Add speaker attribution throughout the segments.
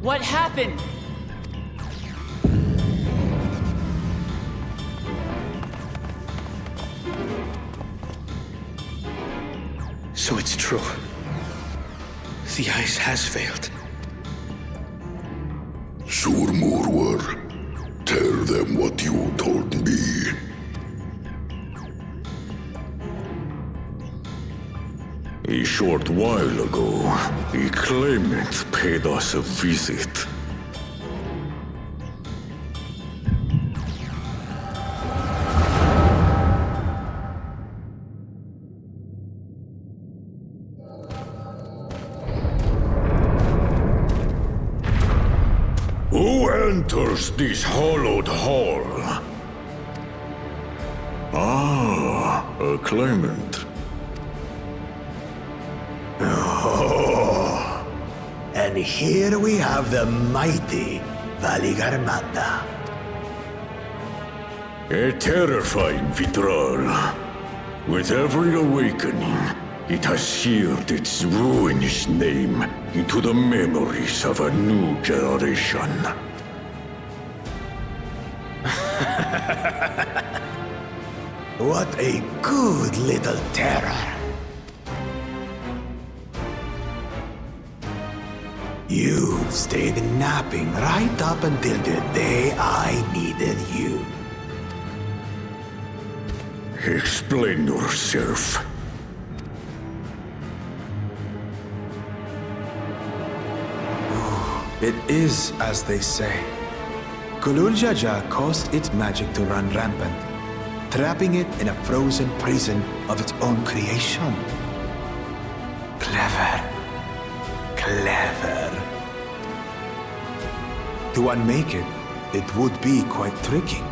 Speaker 1: What happened?
Speaker 2: So it's true. The ice has failed.
Speaker 3: Surmurwar, tell them what you told me.
Speaker 4: A short while ago, a claimant paid us a visit. Who enters this hallowed hall? Ah, a claimant.
Speaker 5: Oh, and here we have the mighty Valigarmanda.
Speaker 4: A terrifying Vitral. With every awakening, it has seared its ruinous name into the memories of a new generation.
Speaker 5: What a good little terror. You've stayed napping right up until the day I needed you.
Speaker 4: Explain yourself.
Speaker 6: It is as they say. Kulul Jaja caused its magic to run rampant, trapping it in a frozen prison of its own creation. Clever. Clever. To unmake it, it would be quite tricky.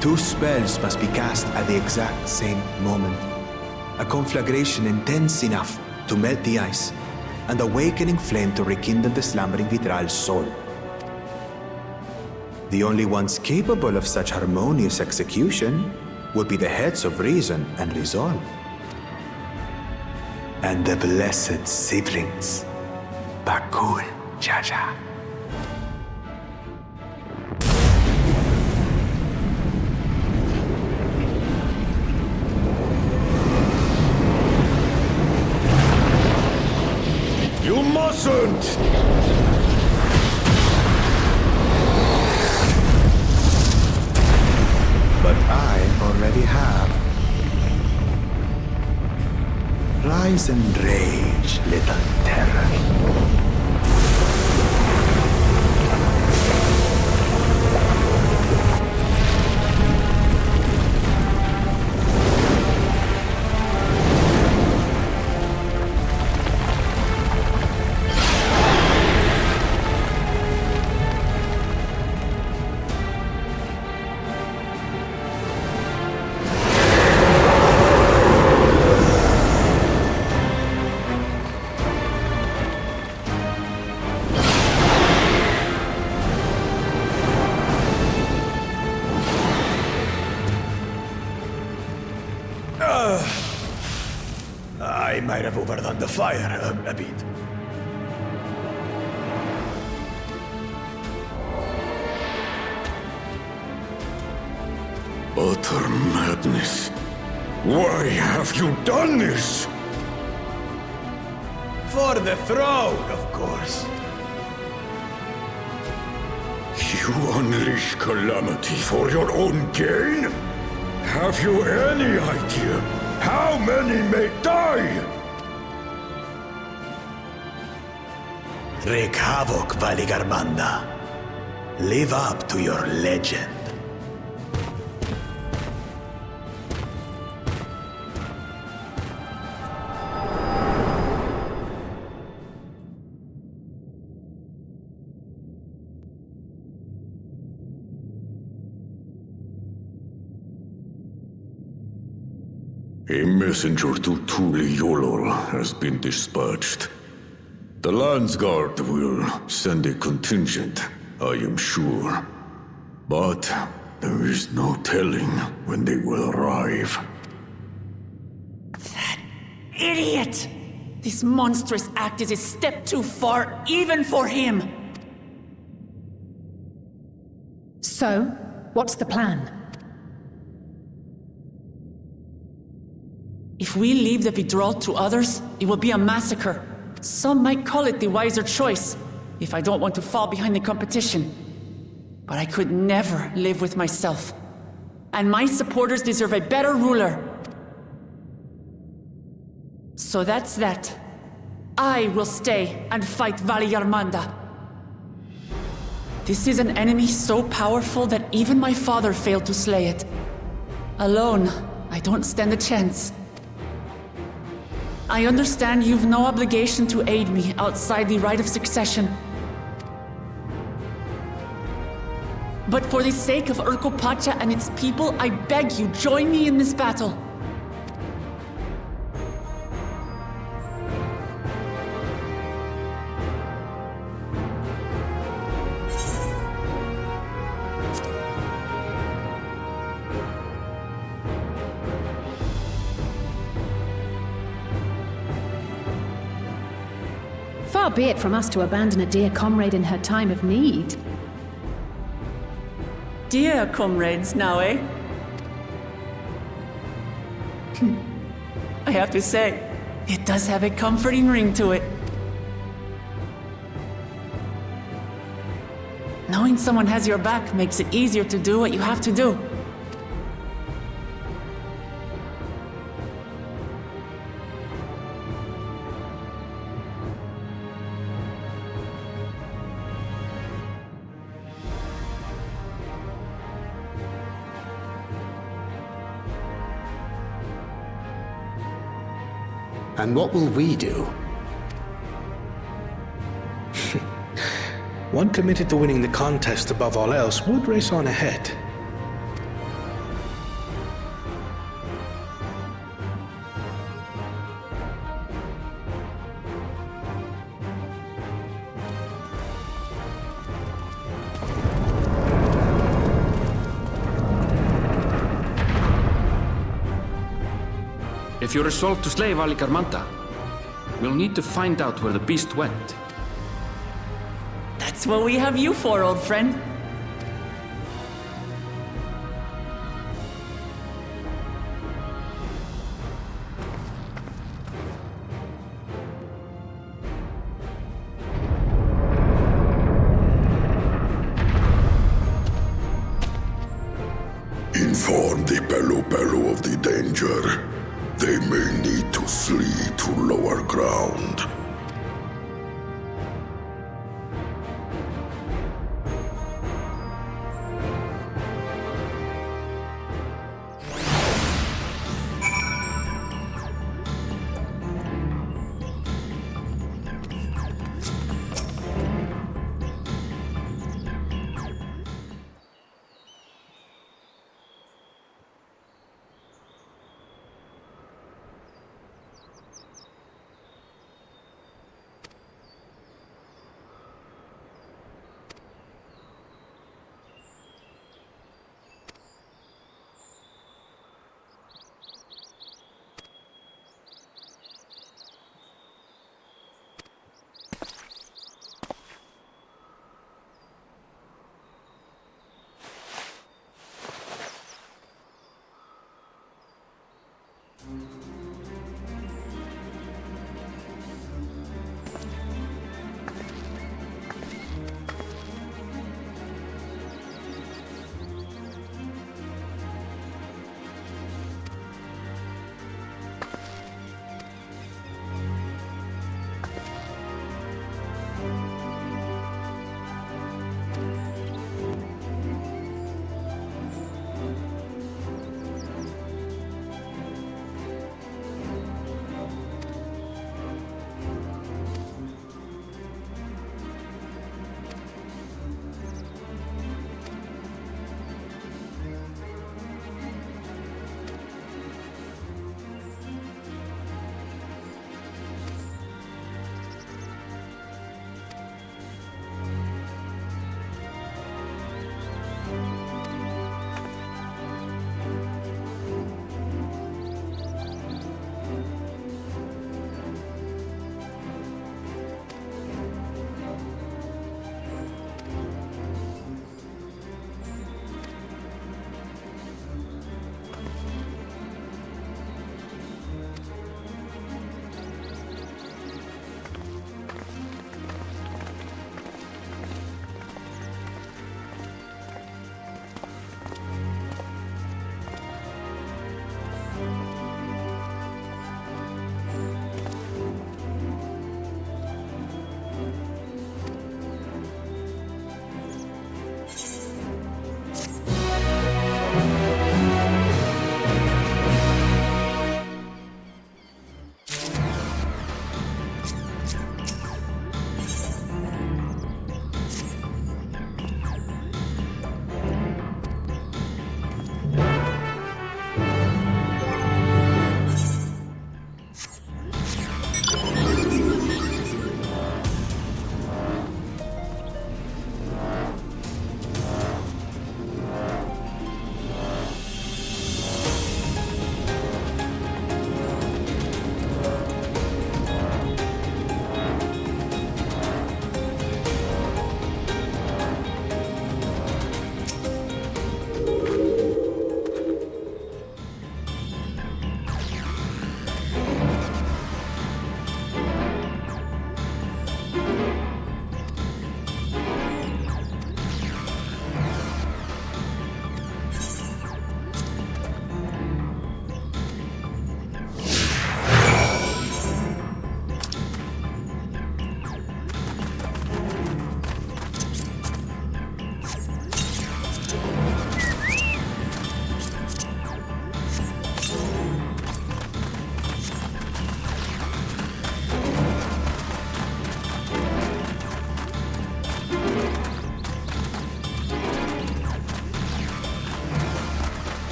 Speaker 6: 2 spells must be cast at the exact same moment. A conflagration intense enough to melt the ice, and awakening flame to rekindle the slumbering Vitral's soul. The only ones capable of such harmonious execution would be the heads of reason and resolve. And the blessed siblings, Bakul Jaja.
Speaker 4: You mustn't!
Speaker 6: But I already have. Rise and rage, little terror.
Speaker 5: I might have overdone the fire a bit.
Speaker 4: Utter madness. Why have you done this?
Speaker 5: For the throne, of course.
Speaker 4: You unleash calamity for your own gain? Have you any idea how many may die?
Speaker 5: Wreak havoc, Valigarmanda. Live up to your legend.
Speaker 4: A messenger to Tuli Yolol has been dispatched. The Landsguard will send a contingent, I am sure. But there is no telling when they will arrive.
Speaker 1: That idiot! This monstrous act is a step too far, even for him!
Speaker 7: So, what's the plan?
Speaker 1: If we leave the withdrawal to others, it will be a massacre. Some might call it the wiser choice, if I don't want to fall behind the competition. But I could never live with myself. And my supporters deserve a better ruler. So that's that. I will stay and fight Valiarmanda. This is an enemy so powerful that even my father failed to slay it. Alone, I don't stand a chance. I understand you've no obligation to aid me outside the right of succession. But for the sake of Urkopacha and its people, I beg you, join me in this battle.
Speaker 7: Far be it from us to abandon a dear comrade in her time of need.
Speaker 1: Dear comrades now, eh? I have to say, it does have a comforting ring to it. Knowing someone has your back makes it easier to do what you have to do.
Speaker 5: And what will we do?
Speaker 2: One committed to winning the contest above all else would race on ahead.
Speaker 8: If you're resolved to slay Valikarmanta, we'll need to find out where the beast went.
Speaker 1: That's what we have you for, old friend.
Speaker 3: Inform the Pelo of the danger. They may need to flee to lower ground.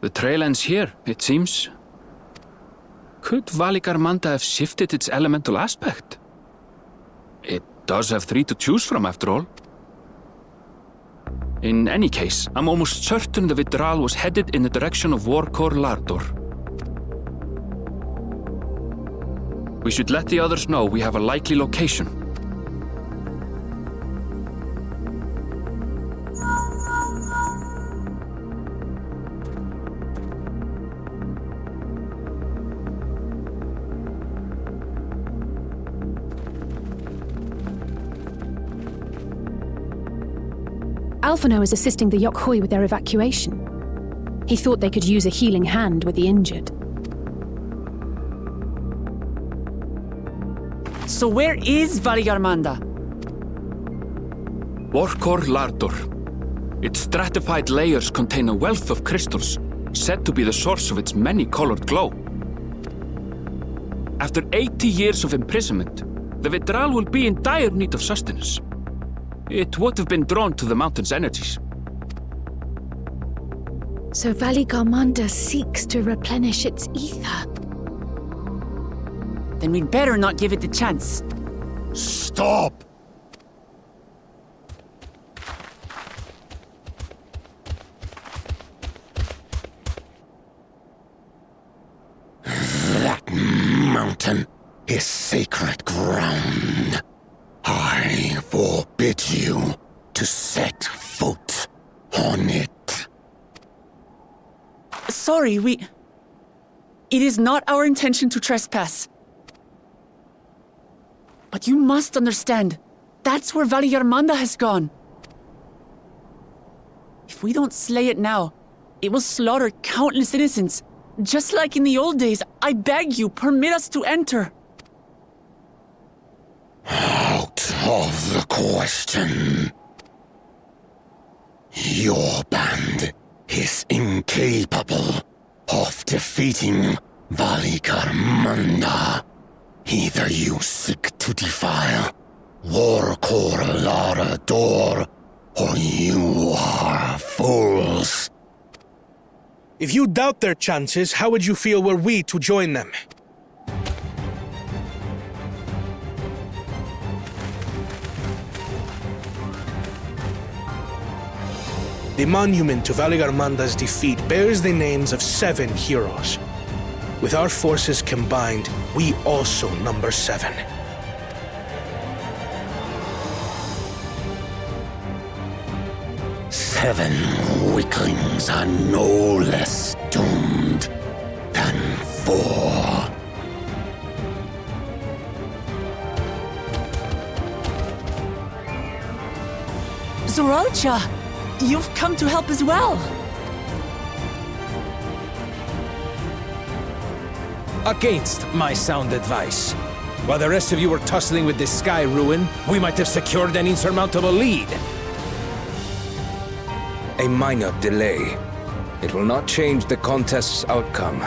Speaker 8: The trail ends here, it seems. Could Valigarmanda have shifted its elemental aspect? It does have 3 to choose from, after all. In any case, I'm almost certain the Vidral was headed in the direction of Warkor Lardor. We should let the others know we have a likely location.
Speaker 7: Alphino is assisting the Yokhoi with their evacuation. He thought they could use a healing hand with the injured.
Speaker 1: So where is Valigarmanda?
Speaker 8: Warkor Lardor. Its stratified layers contain a wealth of crystals, said to be the source of its many-colored glow. After 80 years of imprisonment, the Vidral will be in dire need of sustenance. It would have been drawn to the mountain's energies.
Speaker 9: So Valigarmanda seeks to replenish its ether.
Speaker 1: Then we'd better not give it the chance.
Speaker 3: Stop! That mountain is sacred ground. I forbid you to set foot on it.
Speaker 1: Sorry, It is not our intention to trespass. But you must understand, that's where Valigarmanda has gone. If we don't slay it now, it will slaughter countless innocents. Just like in the old days, I beg you, permit us to enter.
Speaker 3: Out of the question. Your band is incapable of defeating Valigarmanda. Either you seek to defile Warkor Lardor, or you are fools.
Speaker 2: If you doubt their chances, how would you feel were we to join them? The monument to Valigarmanda's defeat bears the names of 7 heroes. With our forces combined, we also number 7.
Speaker 3: Seven weaklings are no less doomed than 4.
Speaker 1: Zoralcha, you've come to help as well.
Speaker 10: Against my sound advice. While the rest of you were tussling with this sky ruin, we might have secured an insurmountable lead.
Speaker 11: A minor delay. It will not change the contest's outcome.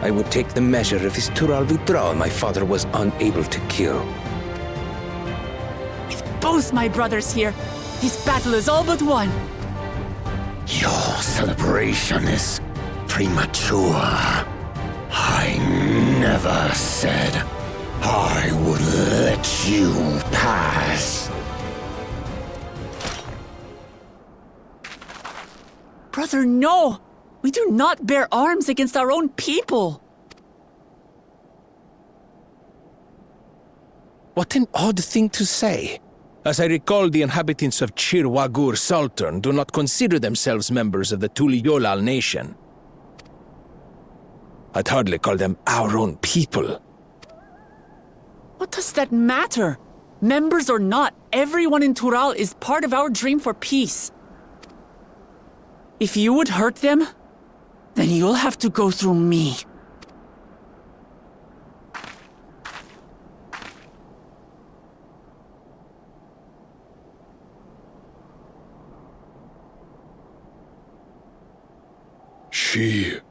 Speaker 11: I would take the measure of this Tural Vidral my father was unable to kill.
Speaker 1: With both my brothers here, this battle is all but won.
Speaker 3: Your celebration is premature. I never said I would let you pass.
Speaker 1: Brother, no! We do not bear arms against our own people!
Speaker 10: What an odd thing to say. As I recall, the inhabitants of Chir Wagur Sultan do not consider themselves members of the Tuliyolal nation. I'd hardly call them our own people.
Speaker 1: What does that matter? Members or not, everyone in Tural is part of our dream for peace. If you would hurt them, then you'll have to go through me.
Speaker 3: She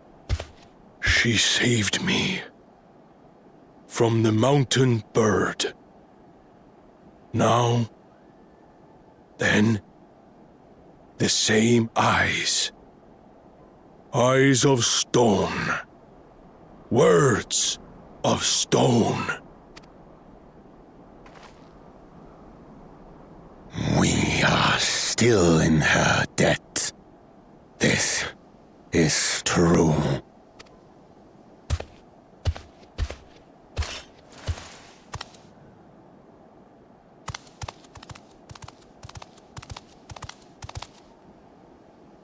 Speaker 3: saved me from the mountain bird. Now, then, the same eyes
Speaker 2: Eyes of stone. Words of stone.
Speaker 5: We are still in her debt. This is true.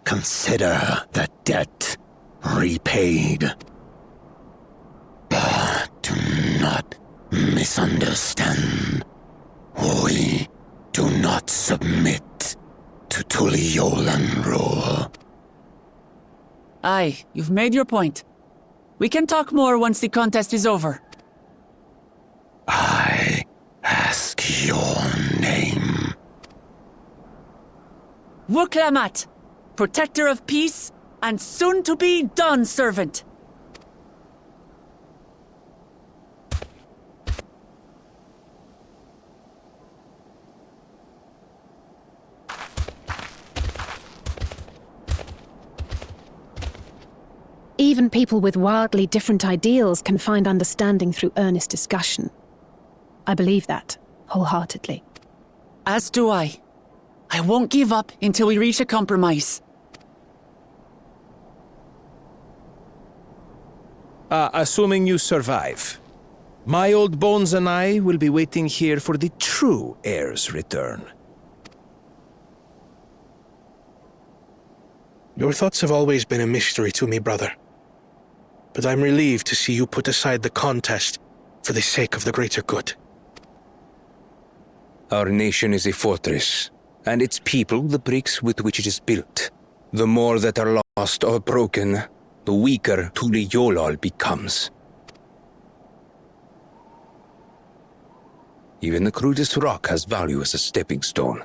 Speaker 5: Consider the debt repaid. But do not misunderstand. We do not submit to Tuliolan rule.
Speaker 1: Aye, you've made your point. We can talk more once the contest is over.
Speaker 5: I ask your name.
Speaker 1: Wuklamat, protector of peace, and soon-to-be Dawn servant.
Speaker 7: Even people with wildly different ideals can find understanding through earnest discussion. I believe that, wholeheartedly.
Speaker 1: As do I. I won't give up until we reach a compromise.
Speaker 10: Assuming you survive, my old bones and I will be waiting here for the true heir's return.
Speaker 2: Your thoughts have always been a mystery to me, brother. But I'm relieved to see you put aside the contest for the sake of the greater good.
Speaker 11: Our nation is a fortress, and its people the bricks with which it is built. The more that are lost or broken, the weaker Tuliyolal becomes. Even the crudest rock has value as a stepping stone.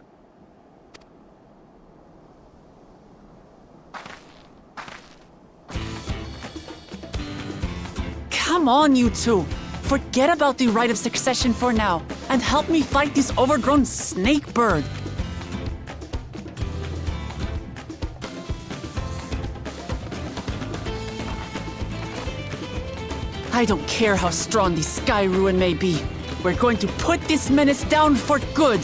Speaker 1: Come on, you two. Forget about the right of succession for now, and help me fight this overgrown snake bird. I don't care how strong the Sky Ruin may be. We're going to put this menace down for good.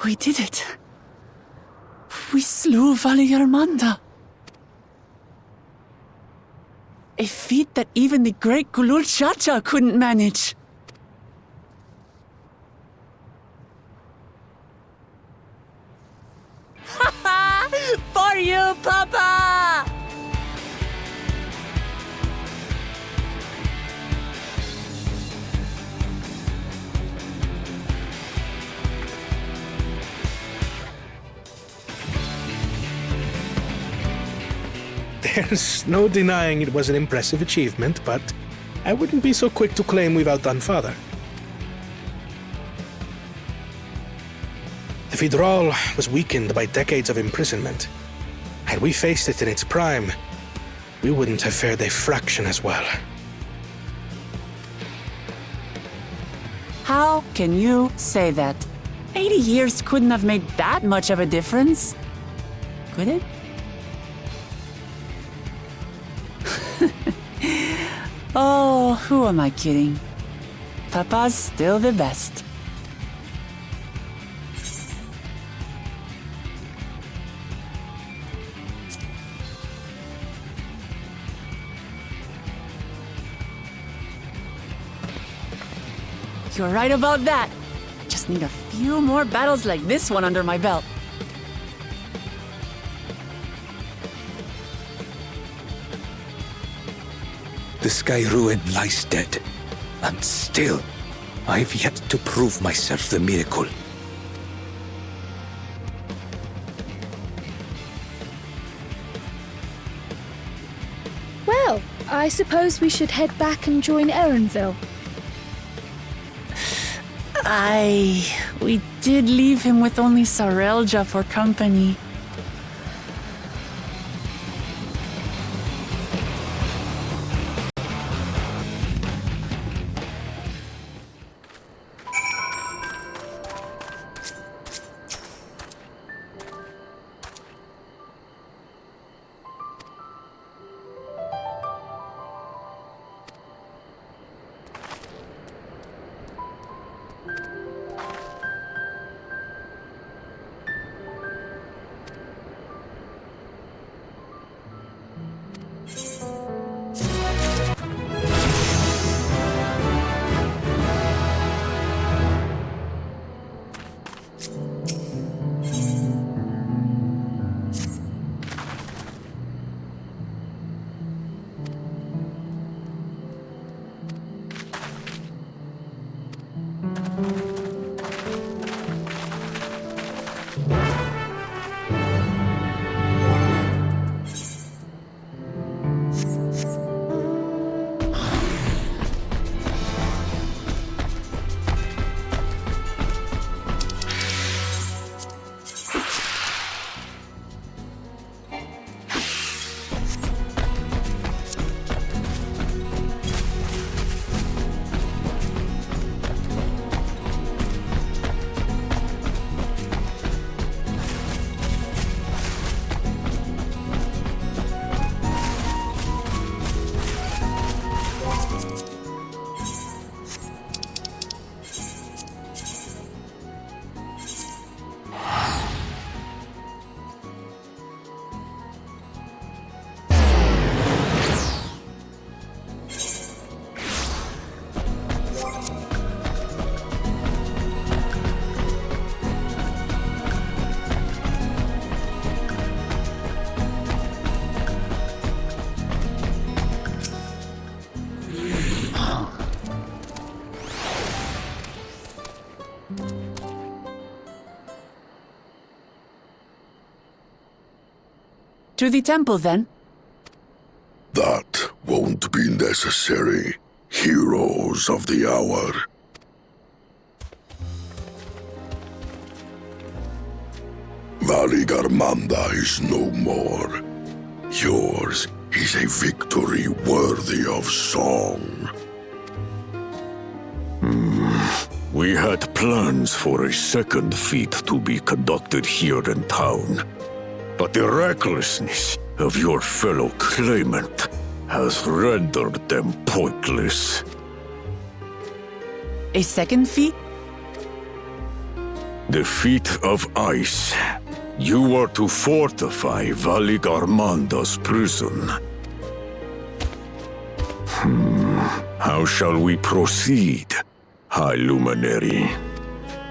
Speaker 1: We did it. We slew Valigarmanda. A feat that even the great Gulul Chacha couldn't manage. For you, Papa!
Speaker 2: There's no denying it was an impressive achievement, but I wouldn't be so quick to claim we've outdone Father. The Fidral was weakened by decades of imprisonment. Had we faced it in its prime, we wouldn't have fared a fraction as well.
Speaker 1: How can you say that? 80 years couldn't have made that much of a difference. Could it? Oh, who am I kidding? Papa's still the best. You're right about that. Just need a few more battles like this one under my belt.
Speaker 11: The Sky Ruin lies dead, and still, I've yet to prove myself the miracle.
Speaker 9: Well, I suppose we should head back and join Erenville.
Speaker 1: We did leave him with only Sarelja for company. To the temple, then?
Speaker 3: That won't be necessary, heroes of the hour. Valigarmanda is no more. Yours is a victory worthy of song.
Speaker 4: We had plans for a second feat to be conducted here in town. But the recklessness of your fellow claimant has rendered them pointless.
Speaker 1: A second feat?
Speaker 4: The feet of ice. You are to fortify Valik Armanda's prison. How shall we proceed, High Luminary?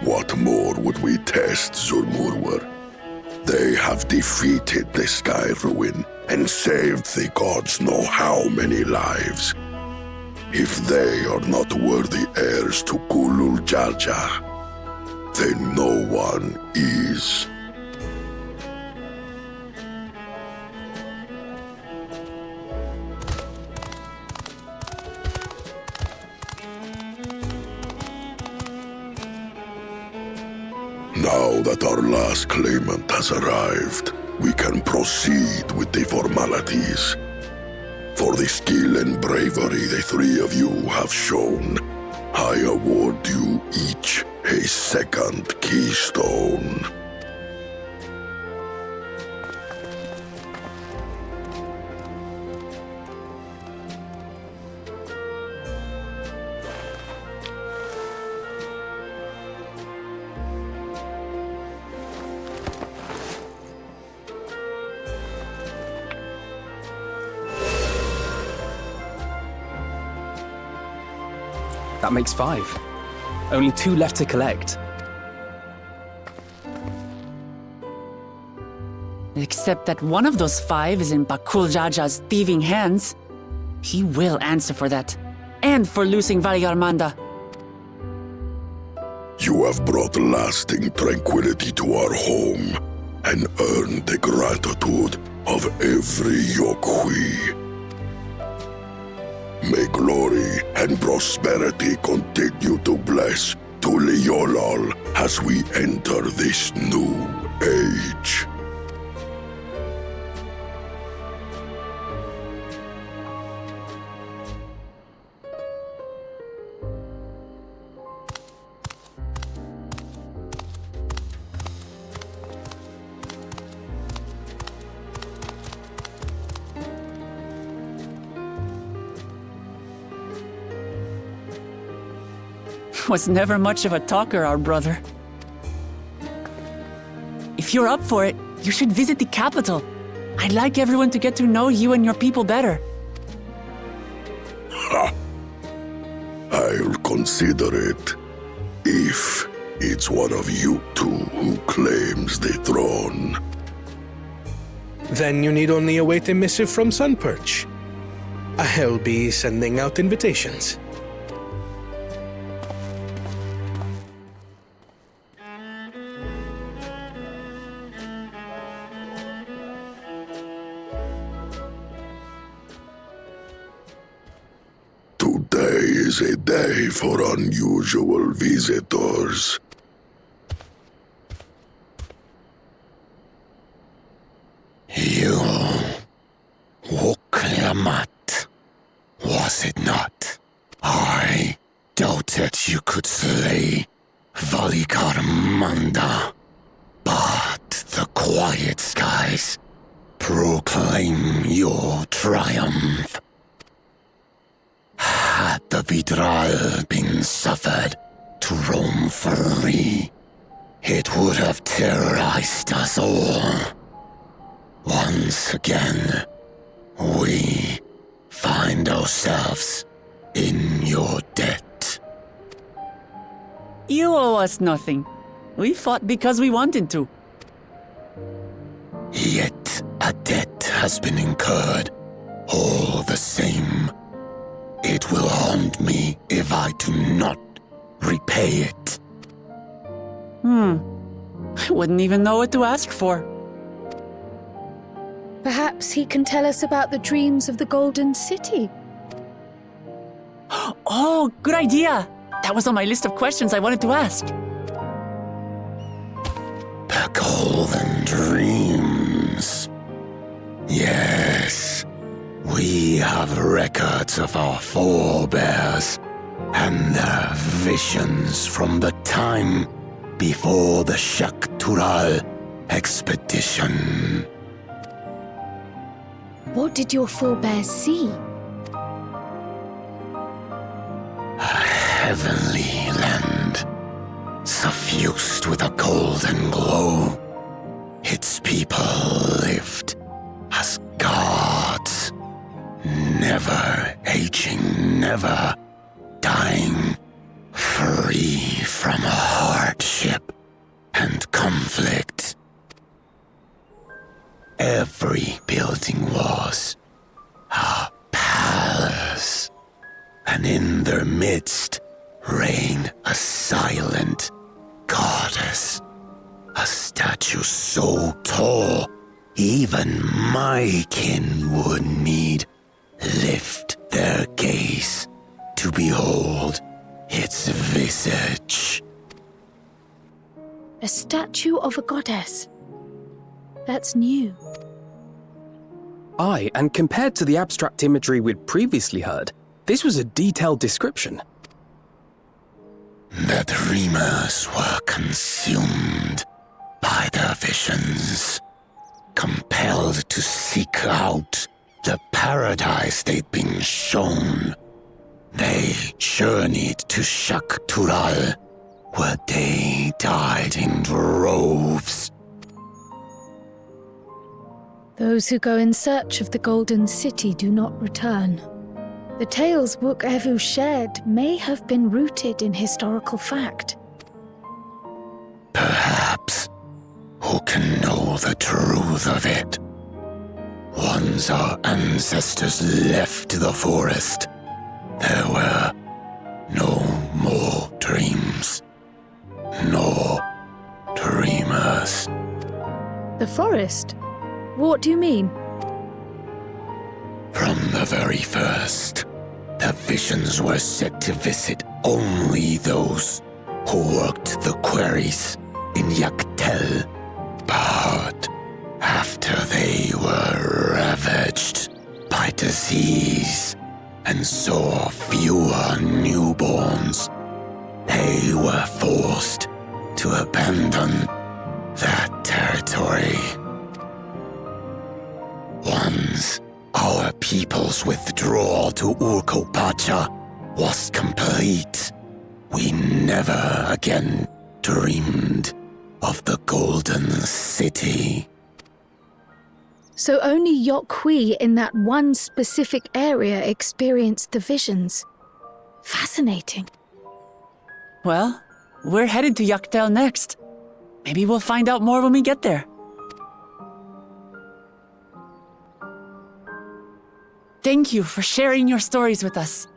Speaker 3: What more would we test, Zulmurwar? They have defeated the Sky Ruin and saved the gods know how many lives. If they are not worthy heirs to Kulul Jaja, then no one is. Now that our last claimant has arrived, we can proceed with the formalities. For the skill and bravery the three of you have shown, I award you each a second keystone.
Speaker 12: That makes 5. Only 2 left to collect.
Speaker 1: Except that one of those 5 is in Bakul Jaja's thieving hands. He will answer for that. And for losing Valik Armanda.
Speaker 3: You have brought lasting tranquility to our home and earned the gratitude of every Yokhui. May glory and prosperity continue to bless Tuliolol as we enter this new age.
Speaker 1: Was never much of a talker, our brother. If you're up for it, you should visit the capital. I'd like everyone to get to know you and your people better.
Speaker 3: Ha! I'll consider it. If it's one of you two who claims the throne.
Speaker 2: Then you need only await a missive from Sunperch. I'll be sending out invitations.
Speaker 3: Today is a day for unusual visitors.
Speaker 5: You Woklamat, was it not? I doubted you could slay Valik Armanda, but the quiet skies proclaim your triumph. Had the Vidral been suffered to roam free, it would have terrorized us all. Once again, we find ourselves in your debt.
Speaker 1: You owe us nothing. We fought because we wanted to.
Speaker 5: Yet a debt has been incurred. All the same, it will haunt me if I do not repay it.
Speaker 1: I wouldn't even know what to ask for.
Speaker 9: Perhaps he can tell us about the dreams of the Golden City.
Speaker 1: Oh, good idea! That was on my list of questions I wanted to ask.
Speaker 5: The Golden Dreams. Yes, we have records of our forebears and their visions from the time before the Shaktural expedition.
Speaker 9: What did your forebears see?
Speaker 5: A heavenly land, suffused with a golden glow. Its people lived as gods, never aging, never dying, free from hardship and conflict. Every building was a palace, and in their midst reigned a silent goddess, a statue so tall even my kin would need lift their gaze to behold its visage.
Speaker 9: A statue of a goddess. That's new.
Speaker 12: Aye, and compared to the abstract imagery we'd previously heard, this was a detailed description.
Speaker 5: The dreamers were consumed by their visions, compelled to seek out the paradise they'd been shown. They journeyed to Shaktural, where they died in droves.
Speaker 9: Those who go in search of the Golden City do not return. The tales Book Evu shared may have been rooted in historical fact.
Speaker 5: Perhaps. Who can know the truth of it? Once our ancestors left the forest, there were no more dreams, no dreamers.
Speaker 9: The forest? What do you mean?
Speaker 5: From the very first, the visions were said to visit only those who worked the quarries in Yaktel. But after they were ravaged by disease and saw fewer newborns, they were forced to abandon that territory. Once our people's withdrawal to Urkopacha was complete, we never again dreamed of the Golden City.
Speaker 9: So only Yokhui in that one specific area experienced the visions. Fascinating.
Speaker 1: Well, we're headed to Yaktel next. Maybe we'll find out more when we get there. Thank you for sharing your stories with us.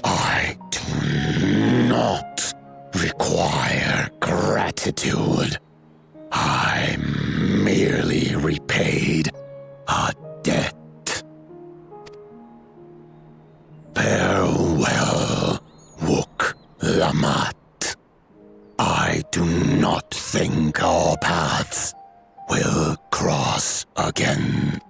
Speaker 5: I do not require gratitude. I merely repaid a debt. Farewell, Wook Lamat. I do not think our paths will cross again.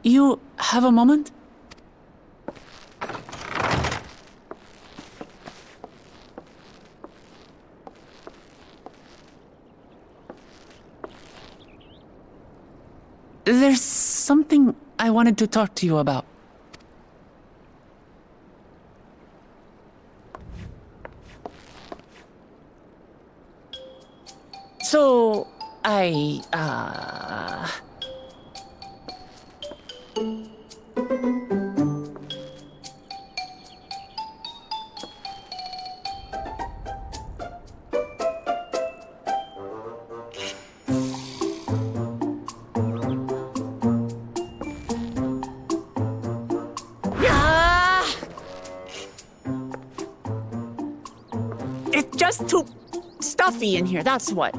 Speaker 1: You have a moment? There's something I wanted to talk to you about. So, it's just too stuffy in here, that's what.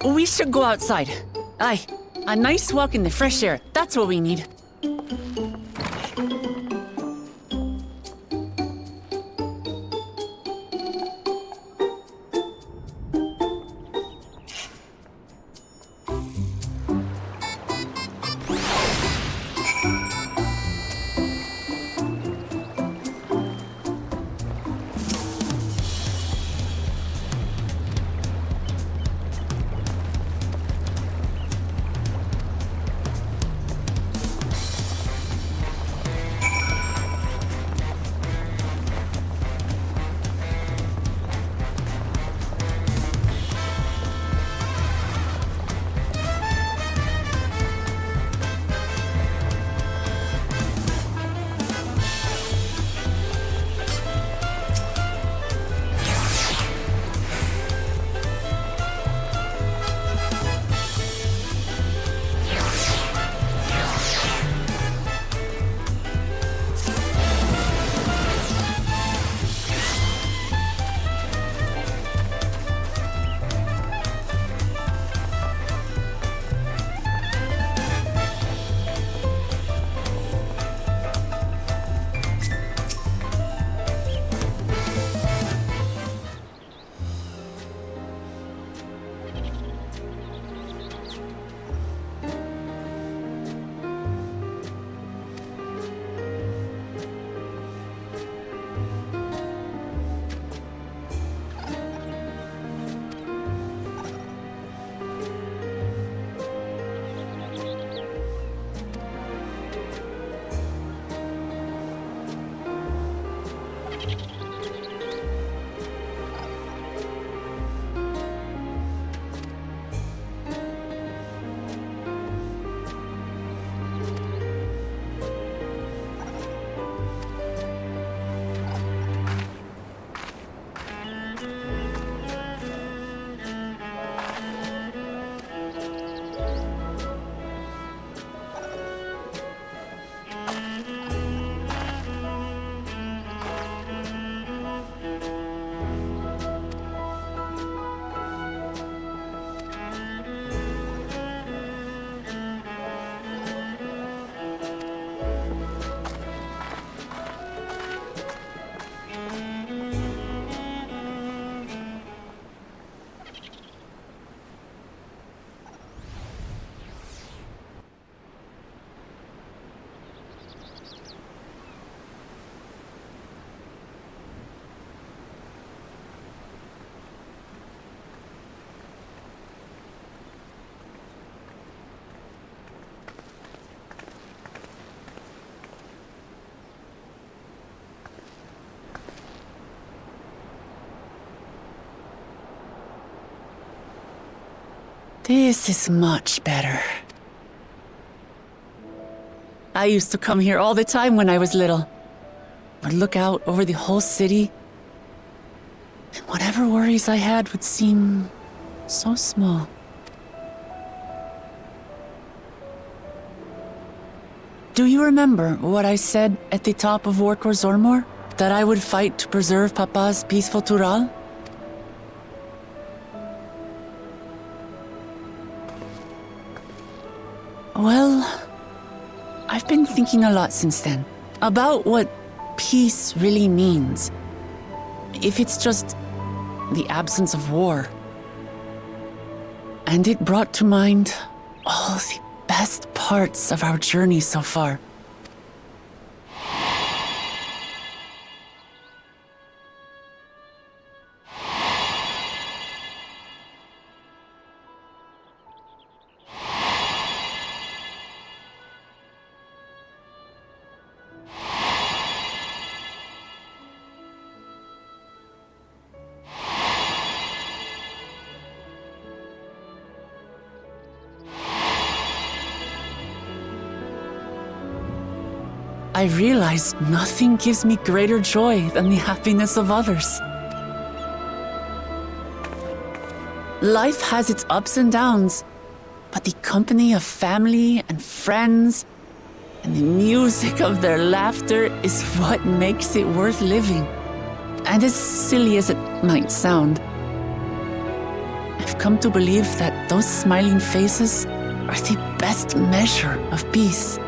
Speaker 1: We should go outside. Aye, a nice walk in the fresh air. That's what we need. This is much better. I used to come here all the time when I was little. Would look out over the whole city, and whatever worries I had would seem so small. Do you remember what I said at the top of Warkor Zormor? That I would fight to preserve Papa's peaceful Tural? Well, I've been thinking a lot since then about what peace really means. If it's just the absence of war. And it brought to mind all the best parts of our journey so far. I realized nothing gives me greater joy than the happiness of others. Life has its ups and downs, but the company of family and friends and the music of their laughter is what makes it worth living. And as silly as it might sound, I've come to believe that those smiling faces are the best measure of peace.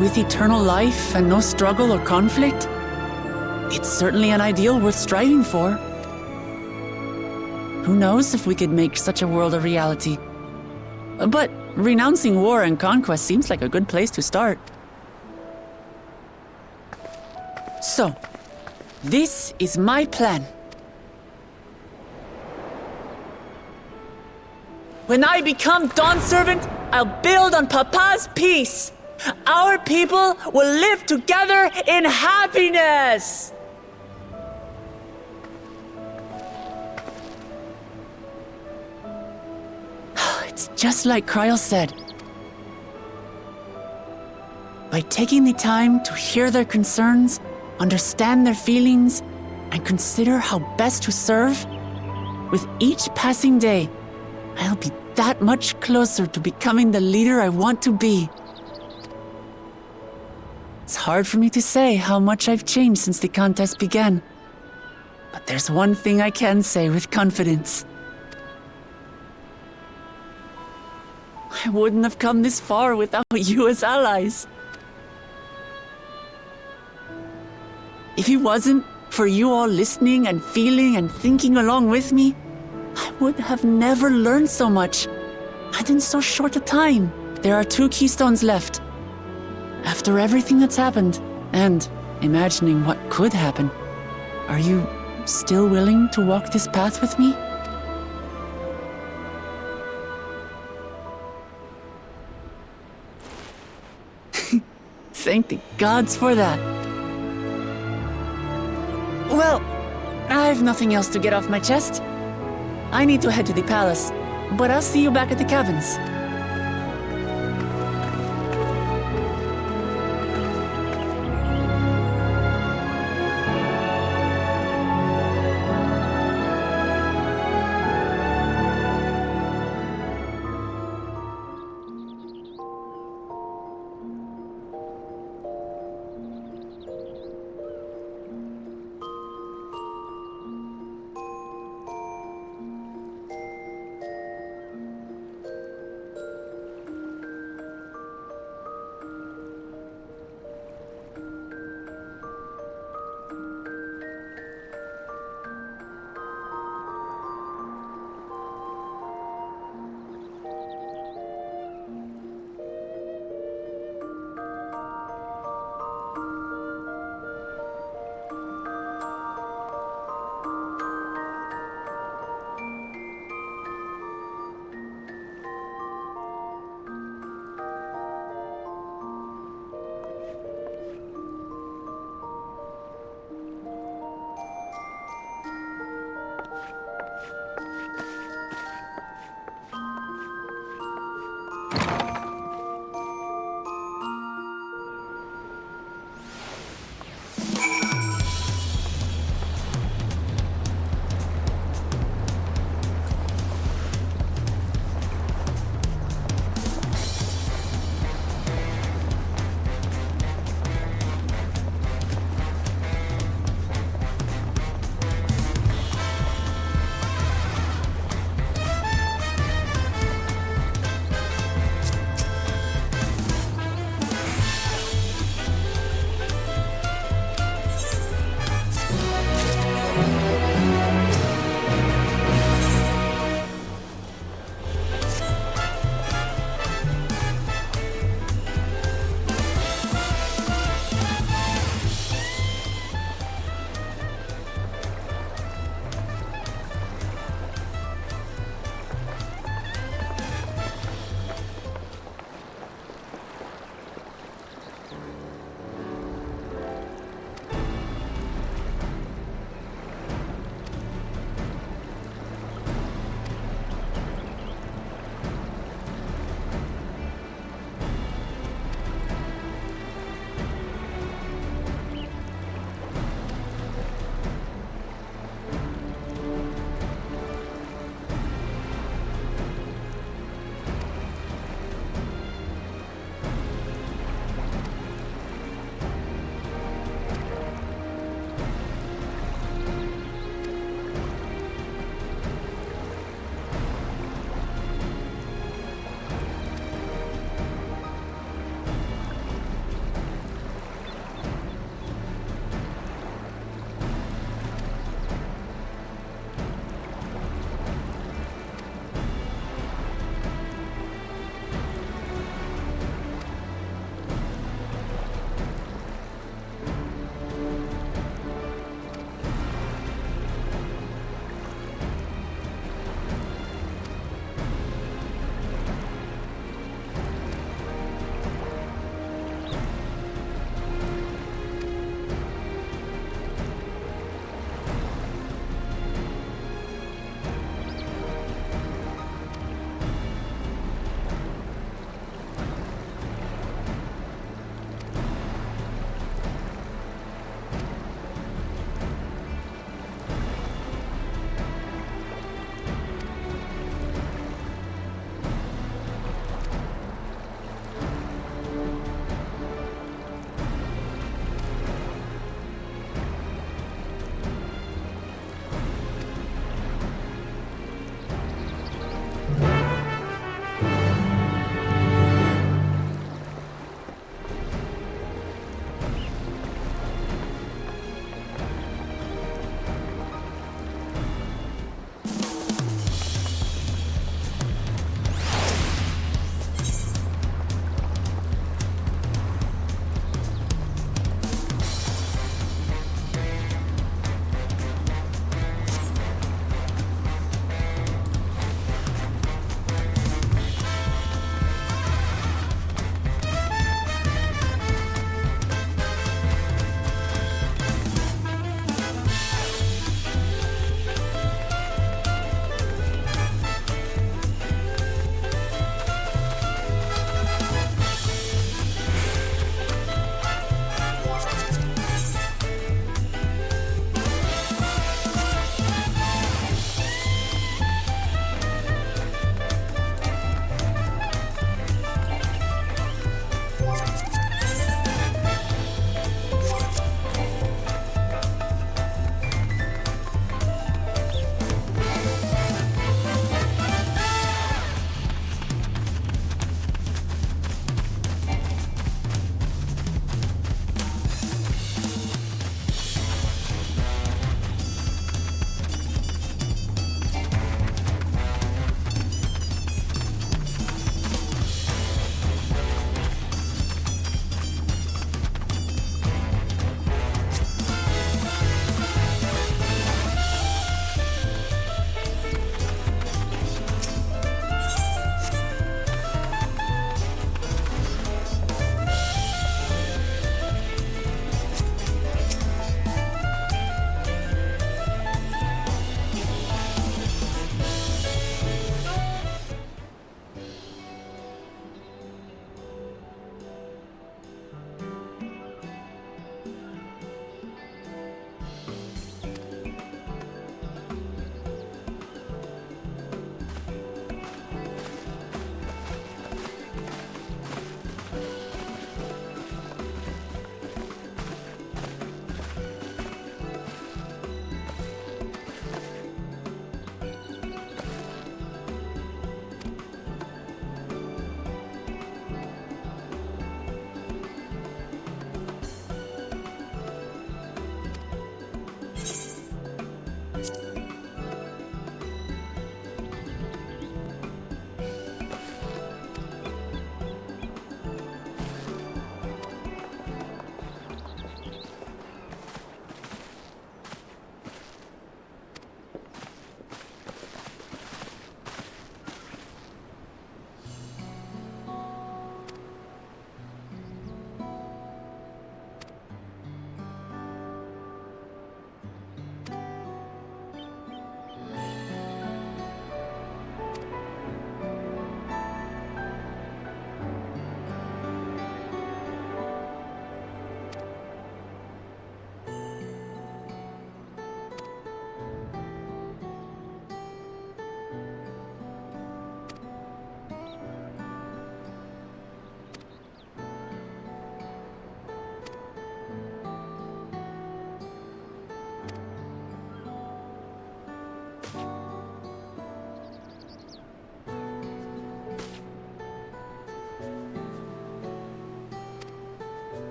Speaker 1: With eternal life and no struggle or conflict, it's certainly an ideal worth striving for. Who knows if we could make such a world a reality? But renouncing war and conquest seems like a good place to start. So, this is my plan. When I become Dawn Servant, I'll build on Papa's peace. Our people will live together in happiness! It's just like Kryl said. By taking the time to hear their concerns, understand their feelings, and consider how best to serve, with each passing day, I'll be that much closer to becoming the leader I want to be. It's hard for me to say how much I've changed since the contest began. But there's one thing I can say with confidence. I wouldn't have come this far without you as allies. If it wasn't for you all listening and feeling and thinking along with me, I would have never learned so much, and in so short a time. There are 2 keystones left. After everything that's happened, and imagining what could happen, are you still willing to walk this path with me? Thank the gods for that. Well, I've nothing else to get off my chest. I need to head to the palace, but I'll see you back at the cabins.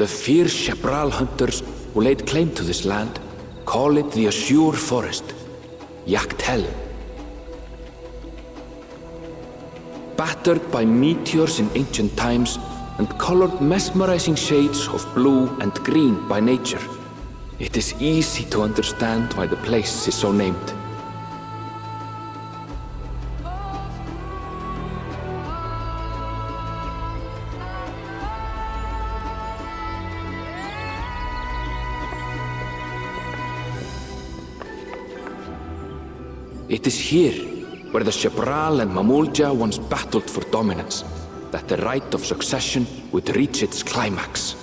Speaker 8: The fierce Shepral hunters who laid claim to this land call it the Azure Forest, Yaktel. Battered by meteors in ancient times and colored mesmerizing shades of blue and green by nature, it is easy to understand why the place is so named. It is here, where the Shepral and Mamulja once battled for dominance, that the right of succession would reach its climax.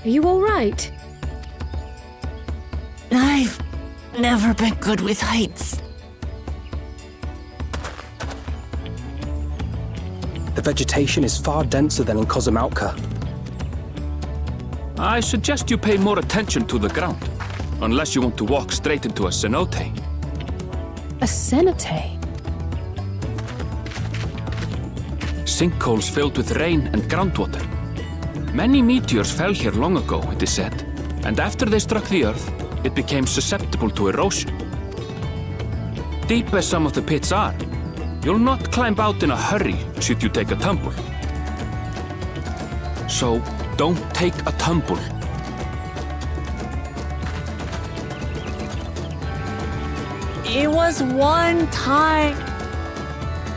Speaker 9: Are you all right?
Speaker 1: I've never been good with heights.
Speaker 12: The vegetation is far denser than in Kozumauka.
Speaker 8: I suggest you pay more attention to the ground, unless you want to walk straight into a cenote.
Speaker 7: A cenote?
Speaker 8: Sinkholes filled with rain and groundwater. Many meteors fell here long ago, it is said, and after they struck the Earth, it became susceptible to erosion. Deep as some of the pits are, you'll not climb out in a hurry should you take a tumble. So, don't take a tumble.
Speaker 1: It was one time.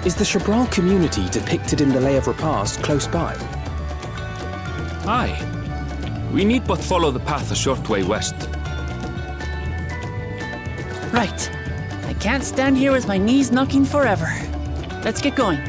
Speaker 12: Is the Shepral community depicted in the Lay of Repast close by?
Speaker 8: Aye. We need but follow the path a short way west.
Speaker 1: Right. I can't stand here with my knees knocking forever. Let's get going.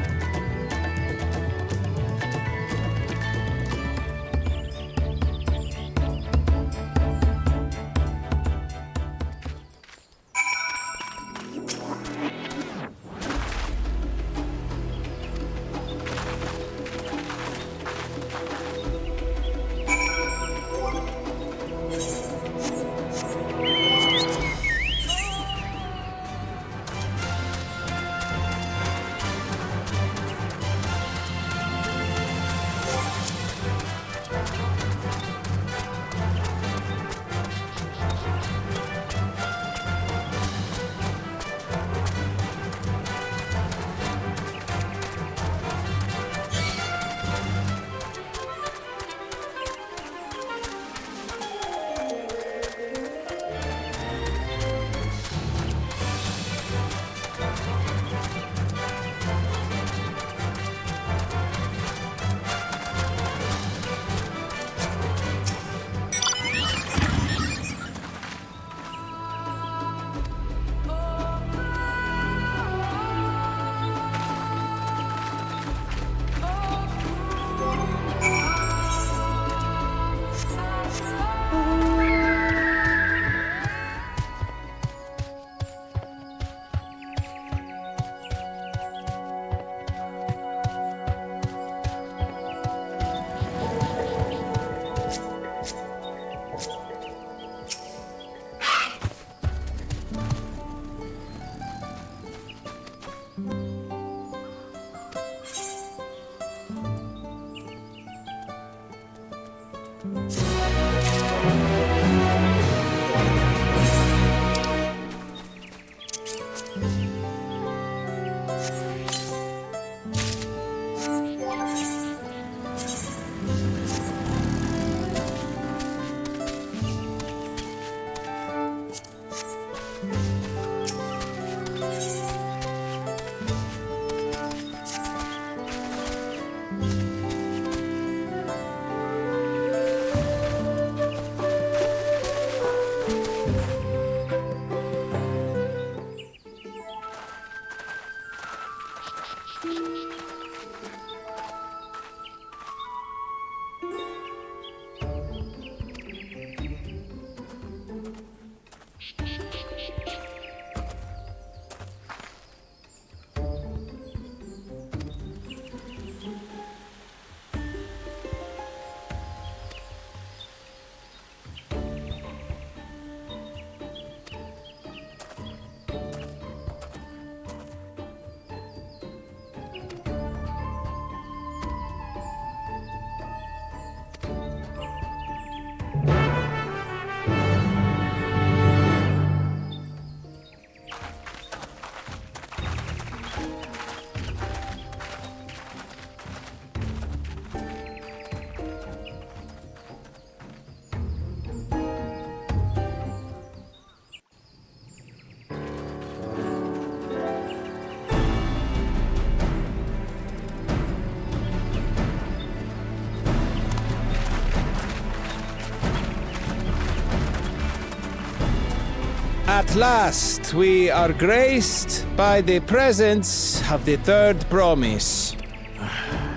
Speaker 10: At last, we are graced by the presence of the third promise.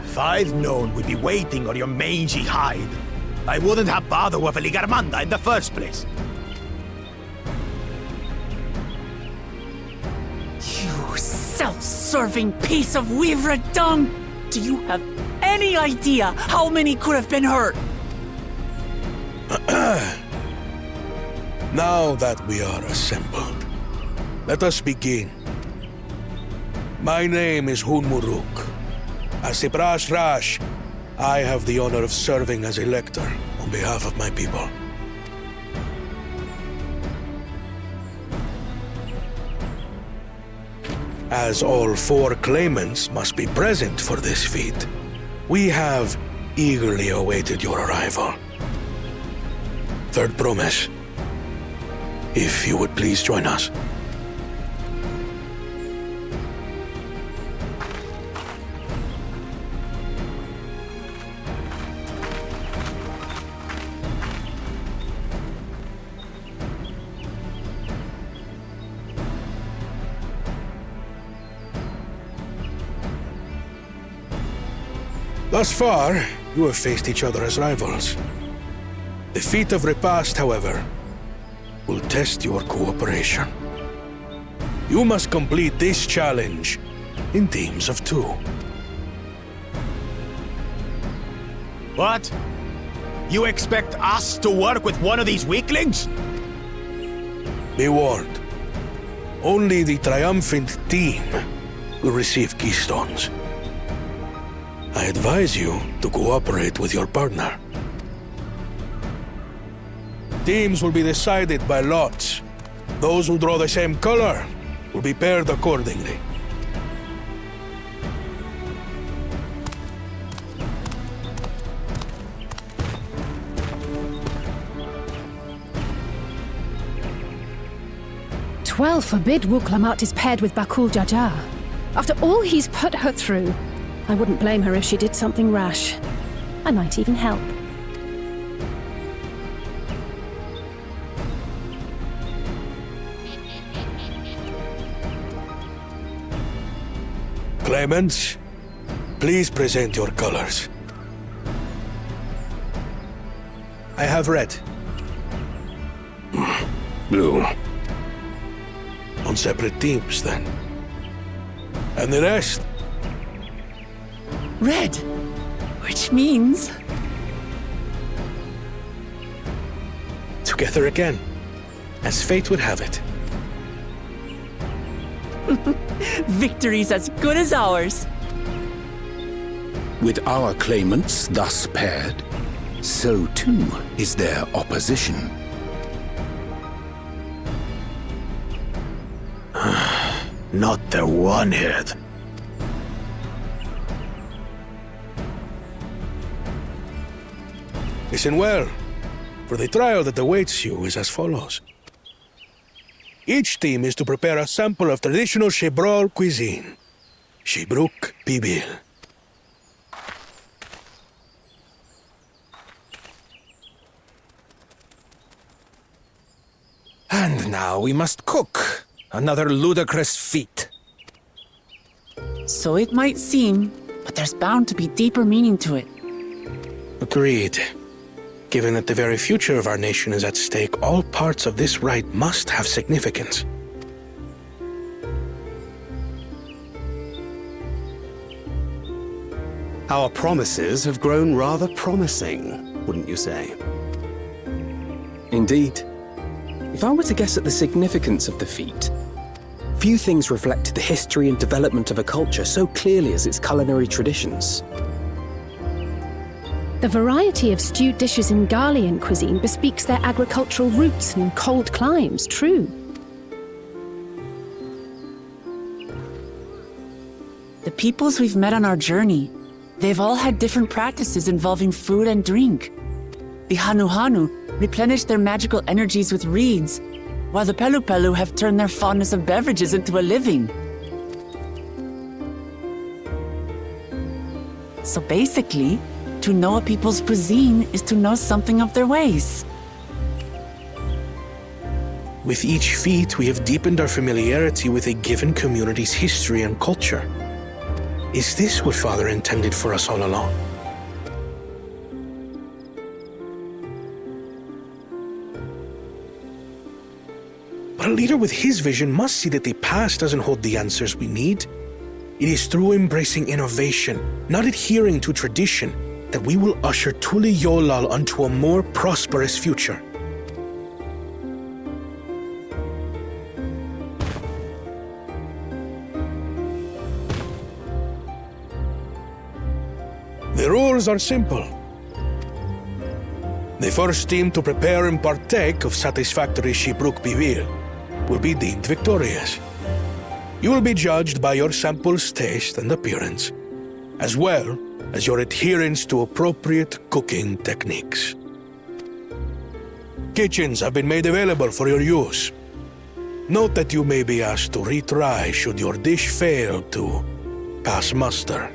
Speaker 13: If I'd known we'd be waiting on your mangy hide, I wouldn't have bothered with Ligarmanda in the first place.
Speaker 1: You self-serving piece of weaver dung! Do you have any idea how many could have been hurt?
Speaker 2: Now that we are assembled, let us begin. My name is Hunmuruk. As Ibrash Rash, I have the honor of serving as elector on behalf of my people. As all 4 claimants must be present for this feat, we have eagerly awaited your arrival. Third promise. If you would please join us. Thus far, you have faced each other as rivals. The feat of repast, however, will test your cooperation. You must complete this challenge in teams of 2.
Speaker 13: What? You expect us to work with one of these weaklings?
Speaker 2: Be warned. Only the triumphant team will receive keystones. I advise you to cooperate with your partner. Teams will be decided by lots. Those who draw the same color will be paired accordingly.
Speaker 7: Twelve forbid Wuklamat is paired with Bakul Jaja. After all he's put her through, I wouldn't blame her if she did something rash. I might even help.
Speaker 2: Claimants, please present your colors. I have red.
Speaker 11: Blue.
Speaker 2: On separate teams, then. And the rest?
Speaker 1: Red! Which means...
Speaker 2: Together again, as fate would have it.
Speaker 1: Victory's as good as ours.
Speaker 5: With our claimants thus paired, so too is their opposition.
Speaker 13: Not the one-head.
Speaker 2: Listen well, for the trial that awaits you is as follows. Each team is to prepare a sample of traditional Shebrol cuisine. Shibruk Bibil.
Speaker 10: And now we must cook. Another ludicrous feat.
Speaker 1: So it might seem, but there's bound to be deeper meaning to it.
Speaker 2: Agreed. Given that the very future of our nation is at stake, all parts of this rite must have significance.
Speaker 14: Our promises have grown rather promising, wouldn't you say?
Speaker 12: Indeed. If I were to guess at the significance of the feat, few things reflect the history and development of a culture so clearly as its culinary traditions.
Speaker 7: The variety of stewed dishes in Garlean cuisine bespeaks their agricultural roots and cold climes, true.
Speaker 1: The peoples we've met on our journey, they've all had different practices involving food and drink. The Hanu replenish their magical energies with reeds, while the Pelu have turned their fondness of beverages into a living. So basically, to know a people's cuisine is to know something of their ways.
Speaker 2: With each feat, we have deepened our familiarity with a given community's history and culture. Is this what Father intended for us all along? But a leader with his vision must see that the past doesn't hold the answers we need. It is through embracing innovation, not adhering to tradition, that we will usher Tuli Yolal onto a more prosperous future. The rules are simple. The first team to prepare and partake of satisfactory Shibruk Bivir will be deemed victorious. You will be judged by your sample's taste and appearance, as well as your adherence to appropriate cooking techniques. Kitchens have been made available for your use. Note that you may be asked to retry should your dish fail to pass muster.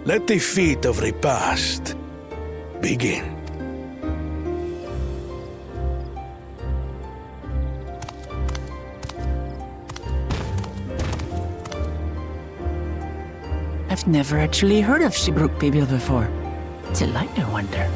Speaker 2: Let the feat of repast begin.
Speaker 1: I've never actually heard of Shibruk Bibil before. What's it like, I wonder?